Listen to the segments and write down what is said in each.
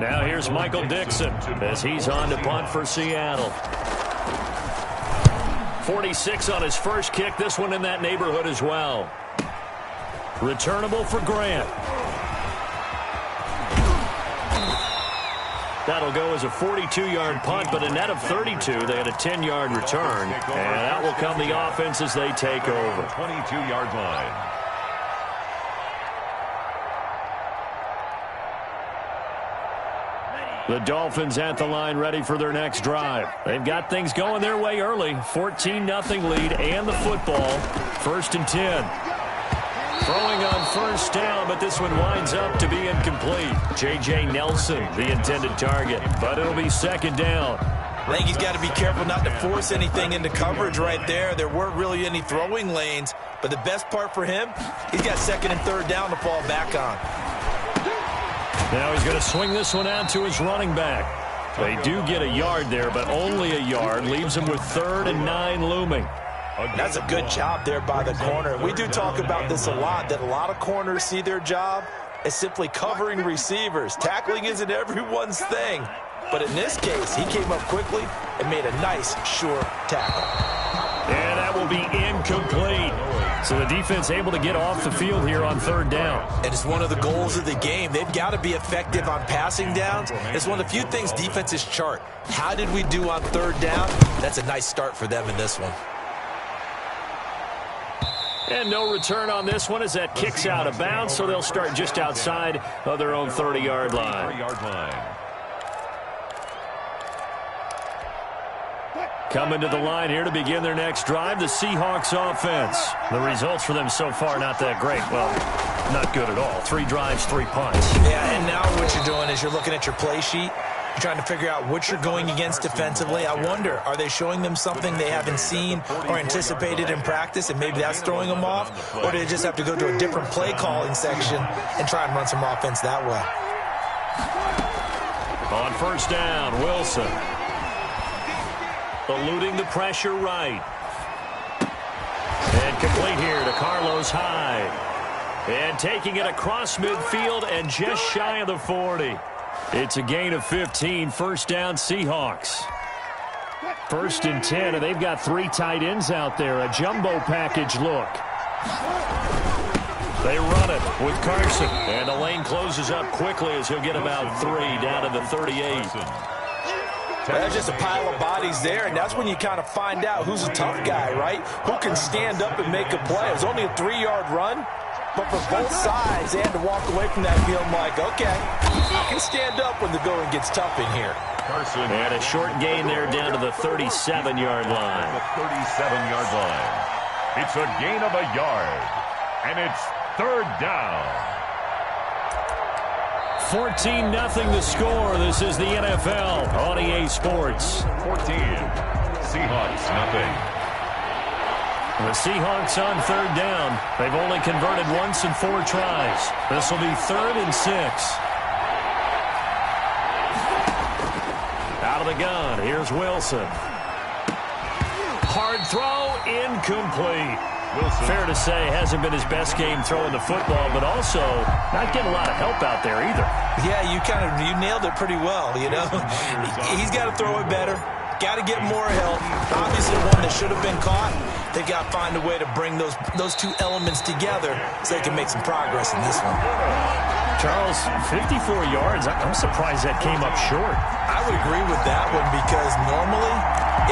Now here's Michael Dixon as he's on to punt for Seattle. 46 on his first kick. This one in that neighborhood as well. Returnable for Grant. That'll go as a 42-yard punt, but a net of 32. They had a 10-yard return, and that will come the offense as they take over. 22-yard line. The Dolphins at the line ready for their next drive. They've got things going their way early. 14-0 lead and the football. 1st and 10. Throwing on first down, but this one winds up to be incomplete. J.J. Nelson, the intended target, but it'll be 2nd down. I think he's got to be careful not to force anything into coverage right there. There weren't really any throwing lanes, but the best part for him, he's got 2nd and 3rd down to fall back on. Now he's going to swing this one out to his running back. They do get a yard there, but only a yard. Leaves him with 3rd and 9 looming. That's a good job there by the corner. We do talk about this a lot, that a lot of corners see their job as simply covering receivers. Tackling isn't everyone's thing. But in this case, he came up quickly and made a nice, sure tackle. And that will be incomplete. So the defense able to get off the field here on 3rd down. And it's one of the goals of the game. They've got to be effective on passing downs. It's one of the few things defenses chart. How did we do on 3rd down? That's a nice start for them in this one. And no return on this one as that kicks out of bounds, so they'll start just outside of their own 30-yard line. Coming to the line here to begin their next drive, the Seahawks offense. The results for them so far not that great. Well, not good at all. 3 drives, 3 punts. Yeah, and now what you're doing is you're looking at your play sheet. You're trying to figure out what you're going against defensively. I wonder, are they showing them something they haven't seen or anticipated in practice, and maybe that's throwing them off? Or do they just have to go to a different play calling section and try and run some offense that way? On 1st down, Wilson. Eluding the pressure right. And complete here to Carlos Hyde. And taking it across midfield and just shy of the 40. It's a gain of 15, 1st down Seahawks. 1st and 10, and they've got 3 tight ends out there. A jumbo package look. They run it with Carson. And the lane closes up quickly as he'll get about 3 down to the 38. There's just a pile of bodies there, and that's when you kind of find out who's a tough guy, right? Who can stand up and make a play. It was only a 3-yard run, but for both sides, they had to walk away from that feeling like, okay, I can stand up when the going gets tough in here. And a short gain there down to the 37-yard line. The 37-yard line. It's a gain of a yard, and it's 3rd down. 14-0 the score. This is the NFL on EA Sports. 14. Seahawks, nothing. The Seahawks on 3rd down. They've only converted once in 4 tries. This will be 3rd and 6. Out of the gun. Here's Wilson. Hard throw. Incomplete. Wilson. Fair to say, hasn't been his best game throwing the football, but also not getting a lot of help out there either. Yeah, you nailed it pretty well, you know. He's got to throw it better. Got to get more help. Obviously, one that should have been caught. They've got to find a way to bring those 2 elements together so they can make some progress in this one. Charles, 54 yards. I'm surprised that came up short. I would agree with that one because normally,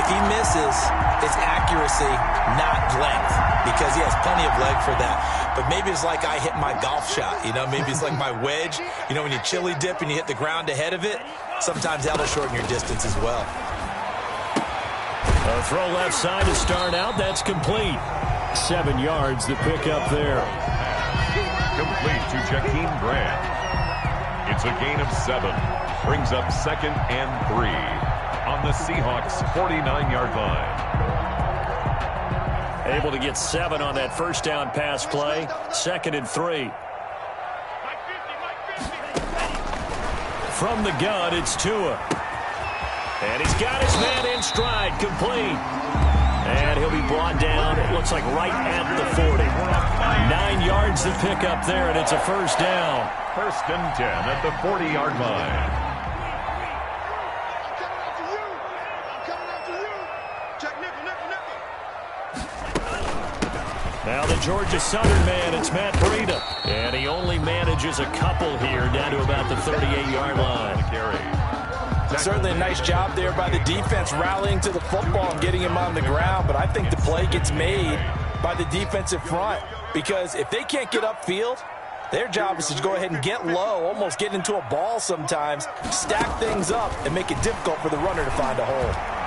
if he misses, it's accuracy, not length, because he has plenty of leg for that. But maybe it's like I hit my golf shot, you know. Maybe it's like my wedge. You know, when you chili dip and you hit the ground ahead of it, sometimes that'll shorten your distance as well. A throw left side to start out. That's complete. 7 yards the pick up there. Complete to Jakeem Grant. It's a gain of 7. Brings up 2nd and 3 on the Seahawks 49-yard line. Able to get 7 on that 1st down pass play. 2nd and 3. From the gun, it's Tua. And he's got his man in stride, complete. And he'll be brought down, it looks like right at the 40. 9 yards to pick up there, and it's a 1st down. 1st and 10 at the 40-yard line. Now the Georgia Southern man, it's Matt Breida. And he only manages a couple here down to about the 38-yard line. Certainly a nice job there by the defense rallying to the football and getting him on the ground. But I think the play gets made by the defensive front because if they can't get upfield, their job is to go ahead and get low, almost get into a ball sometimes, stack things up, and make it difficult for the runner to find a hole.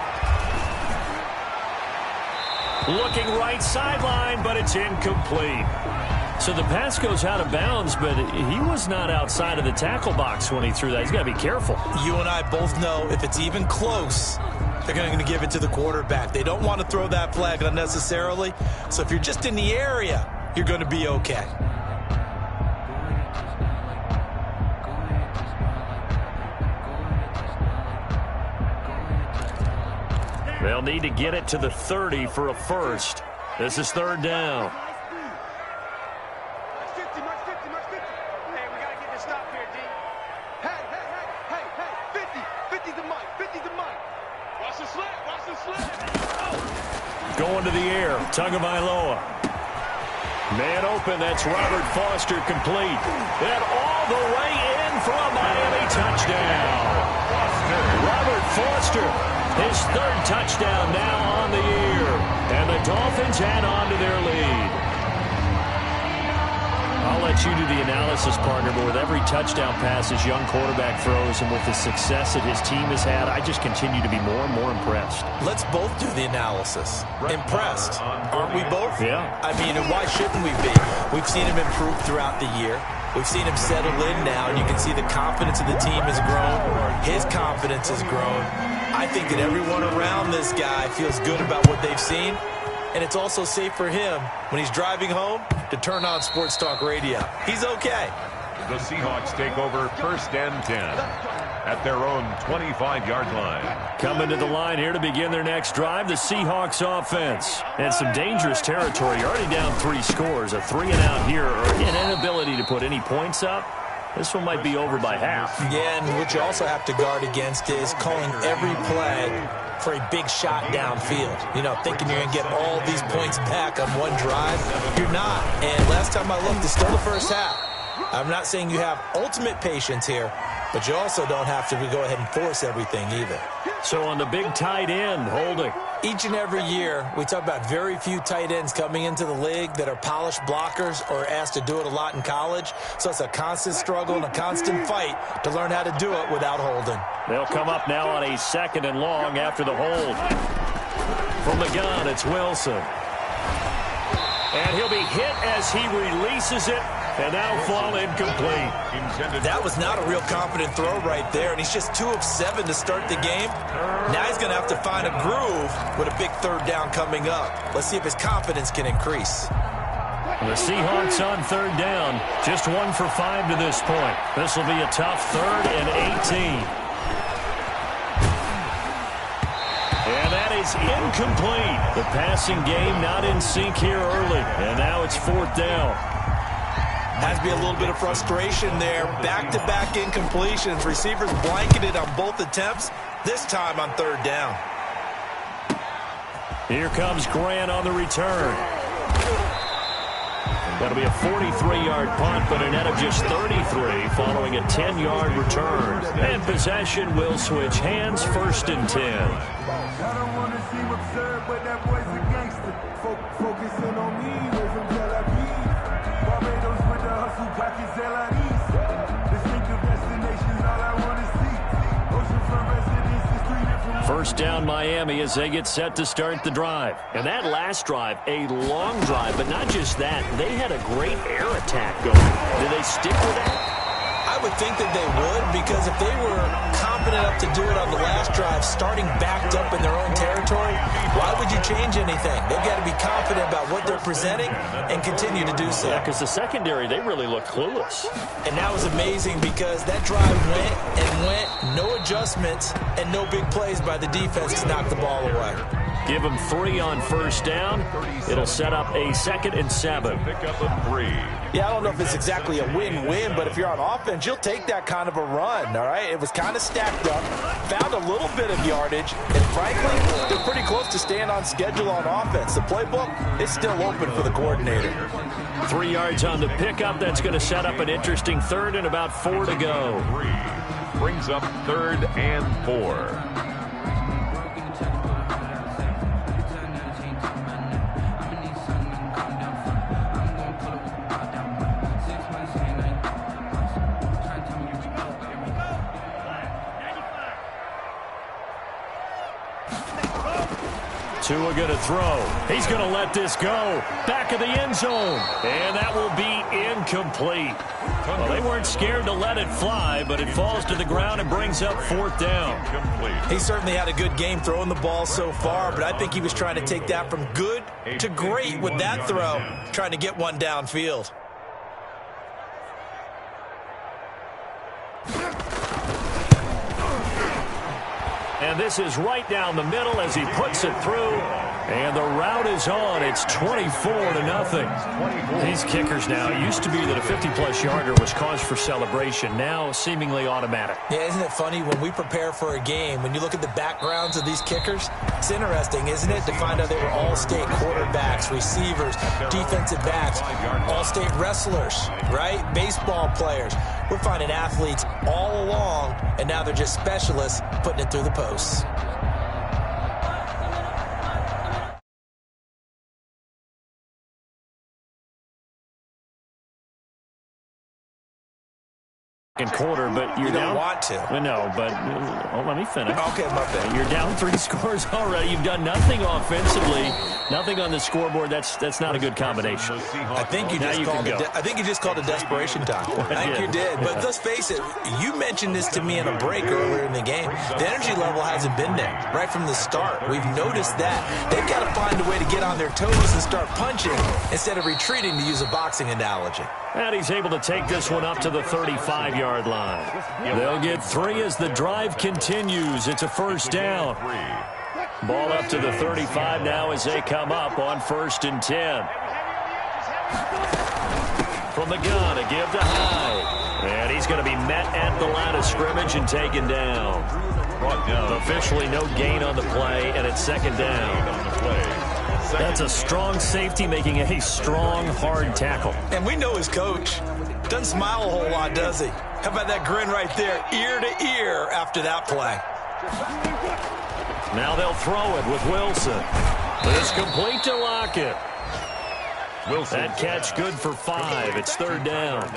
Looking right sideline, but it's incomplete. So the pass goes out of bounds, but he was not outside of the tackle box when he threw that. He's got to be careful. You and I both know if it's even close, they're going to give it to the quarterback. They don't want to throw that flag unnecessarily. So if you're just in the area, you're going to be okay. They'll need to get it to the 30 for a first. This is third down. Going to the air, Tagovailoa. Man open, that's Robert Foster complete. And all the way in for a Miami touchdown. Robert Foster, his third touchdown now on the year. And the Dolphins add on to their lead. I'll let you do the analysis, partner, but with every touchdown pass his young quarterback throws and with the success that his team has had, I just continue to be more and more impressed. Let's both do the analysis. Impressed. Aren't we both? Yeah. I mean, and why shouldn't we be? We've seen him improve throughout the year. We've seen him settle in now, and you can see the confidence of the team has grown. His confidence has grown. I think that everyone around this guy feels good about what they've seen. And it's also safe for him when he's driving home to turn on Sports Talk Radio. He's okay. The Seahawks take over first and 10 at their own 25-yard line. Coming to the line here to begin their next drive, the Seahawks offense. And some dangerous territory. You're already down 3 scores. A 3-and-out here or an inability to put any points up. This one might be over by half. Yeah, and what you also have to guard against is calling every play for a big shot downfield. You know, thinking you're going to get all these points back on one drive. You're not. And last time I looked, it's still the first half. I'm not saying you have ultimate patience here, but you also don't have to go ahead and force everything either. So on the big tight end, holding. Each and every year, we talk about very few tight ends coming into the league that are polished blockers or asked to do it a lot in college. So it's a constant struggle and a constant fight to learn how to do it without holding. They'll come up now on a 2nd and long after the hold. From the gun, it's Wilson. And he'll be hit as he releases it. And that'll fall incomplete. That was not a real confident throw right there, and he's just 2 of 7 to start the game. Now he's going to have to find a groove with a big third down coming up. Let's see if his confidence can increase. The Seahawks on third down, just 1 for 5 to this point. This will be a tough 3rd and 18. And that is incomplete. The passing game not in sync here early, and now it's 4th down. Has to be a little bit of frustration there. Back-to-back incompletions. Receivers blanketed on both attempts, this time on third down. Here comes Grant on the return. That'll be a 43-yard punt, but a net of just 33 following a 10-yard return. And possession will switch hands, 1st and 10. I don't want to seem absurd, but that boy's a gangster. Focusing on me, we're from Tel Aviv. Barbados with the hustle, pockets LIDs. Distinctive destinations, all I want to see. Oceanfront residences, 3 different... First down Miami as they get set to start the drive. And that last drive, a long drive, but not just that. They had a great air attack going. Do they stick with that? I would think that they would, because if they were confident enough to do it on the last drive, starting backed up in their own territory, why would you change anything? They've got to be confident about what they're presenting and continue to do so. Yeah, because the secondary, they really look clueless. And that was amazing because that drive went and went, no adjustments and no big plays by the defense to knock the ball away. Give him 3 on first down. It'll set up a 2nd and 7. Pick up a 3. Yeah, I don't know if it's exactly a win-win, but if you're on offense, you'll take that kind of a run, all right? It was kind of stacked up, found a little bit of yardage, and frankly, they're pretty close to staying on schedule on offense. The playbook is still open for the coordinator. 3 yards on the pickup. That's going to set up an interesting 3rd and about 4 to go. 3 brings up 3rd and 4. 2 are going to throw. He's going to let this go. Back of the end zone. And that will be incomplete. Well, they weren't scared to let it fly, but it falls to the ground and brings up 4th down. He certainly had a good game throwing the ball so far, but I think he was trying to take that from good to great with that throw, trying to get one downfield. And this is right down the middle as he puts it through. And the route is on. It's 24-0. These kickers now, it used to be that a 50-plus yarder was cause for celebration. Now seemingly automatic. Yeah, isn't it funny when we prepare for a game, when you look at the backgrounds of these kickers, it's interesting, isn't it, to find out they were all-state quarterbacks, receivers, defensive backs, all-state wrestlers, right? Baseball players. We're finding athletes all along, and now they're just specialists putting it through the posts. Quarter, but you're down. Don't want to. No, but let me finish. Okay, my bad. You're down 3 scores already. You've done nothing offensively, nothing on the scoreboard. That's not a good combination. I think you just called it desperation time. I think you did. But let's face it, you mentioned this to me in a break earlier in the game. The energy level hasn't been there right from the start. We've noticed that. They've got to find a way to get on their toes and start punching instead of retreating, to use a boxing analogy. And he's able to take this one up to the 35-yard line. They'll get 3 as the drive continues. It's a 1st down. Ball up to the 35 now as they come up on 1st and 10. From the gun, a give to Hyde. And he's going to be met at the line of scrimmage and taken down. Officially no gain on the play, and it's 2nd down. That's a strong safety making a strong, hard tackle. And we know his coach. Doesn't smile a whole lot, does he? How about that grin right there, ear to ear after that play? Now they'll throw it with Wilson. It's complete to Lockett. That catch good for 5. It's 3rd down.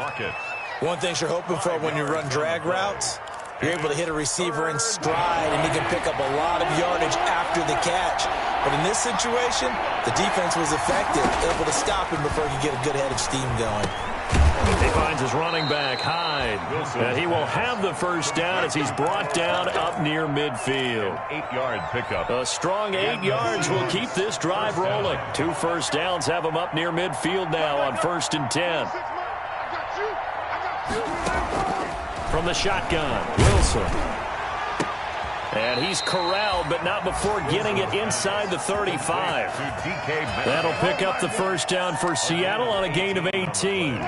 One thing you're hoping for when you run drag routes, you're able to hit a receiver in stride, and he can pick up a lot of yardage after the catch. But in this situation, the defense was effective, able to stop him before he could get a good head of steam going. He finds his running back, Hyde. And he will have the 1st down as he's brought down up near midfield. 8-yard pickup. A strong 8 yards will keep this drive rolling. 2 1st downs have him up near midfield now on 1st and 10. From the shotgun, Wilson. And he's corralled, but not before getting it inside the 35. That'll pick up the 1st down for Seattle on a gain of 18.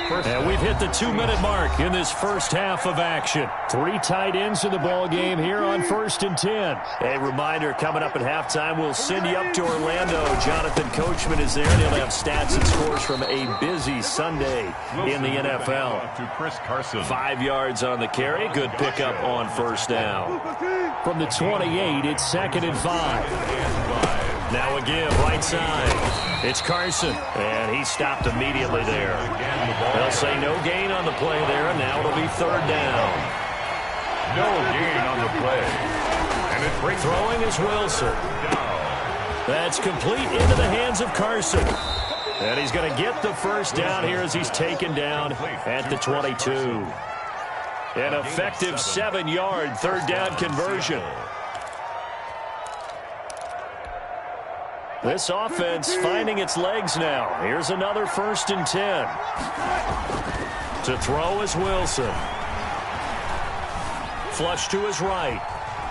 And we've hit the 2-minute mark in this first half of action. 3 tight ends in the ball game here on 1st and 10. A reminder, coming up at halftime, we'll send you up to Orlando. Jonathan Coachman is there, and he'll have stats and scores from a busy Sunday in the NFL. To Chris Carson. 5 yards on the carry. Good pickup on 1st down. From the 28, it's 2nd and 5. Now a give, right side. It's Carson, and he stopped immediately there. They'll say no gain on the play there, and now it'll be 3rd down. No gain on the play. And it brings throwing is Wilson. That's complete into the hands of Carson. And he's going to get the 1st down here as he's taken down at the 22. An effective 7-yard 3rd down conversion. This offense finding its legs now. Here's another 1st and 10. To throw is Wilson. Flush to his right.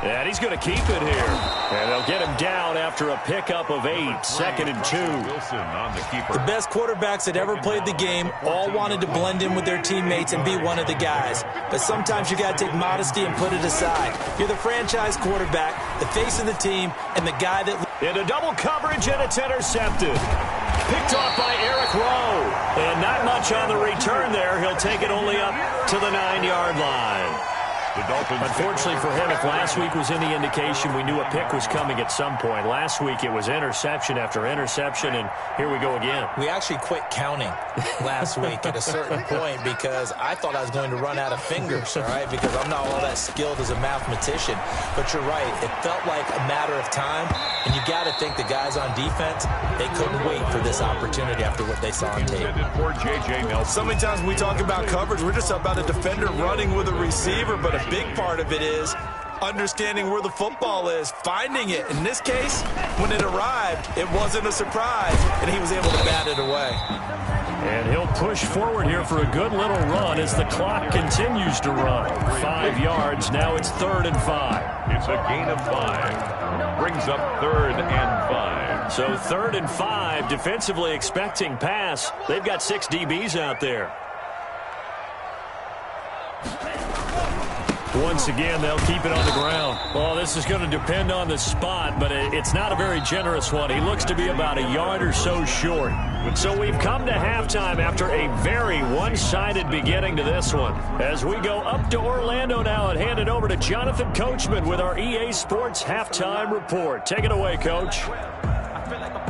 And he's going to keep it here. And they'll get him down after a pickup of 8, 2nd and 2. Wilson on the keeper. The best quarterbacks that ever played the game all wanted to blend in with their teammates and be one of the guys. But sometimes you got to take modesty and put it aside. You're the franchise quarterback, the face of the team, and the guy that... Into double coverage, and it's intercepted. Picked off by Eric Rowe. And not much on the return there. He'll take it only up to the 9-yard line. Unfortunately for him, if last week was any indication, we knew a pick was coming at some point. Last week it was interception after interception, and here we go again. We actually quit counting last week at a certain point because I thought I was going to run out of fingers, all right, because I'm not all that skilled as a mathematician. But you're right. It felt like a matter of time, and you got to think the guys on defense, they couldn't wait for this opportunity after what they saw on tape. So many times when we talk about coverage, we're just about a defender running with a receiver, but a big part of it is understanding where the football is, finding it. In this case, when it arrived, it wasn't a surprise, and he was able to bat it away. And he'll push forward here for a good little run as the clock continues to run. 5 yards. Now it's 3rd and 5. It's a gain of 5. Brings up 3rd and 5. So 3rd and 5, defensively expecting pass. They've got 6 DBs out there. Once again, they'll keep it on the ground. Well, this is going to depend on the spot, but it's not a very generous one. He looks to be about a yard or so short. So we've come to halftime after a very one-sided beginning to this one. As we go up to Orlando now and hand it over to Jonathan Coachman with our EA Sports Halftime Report. Take it away, Coach. I feel like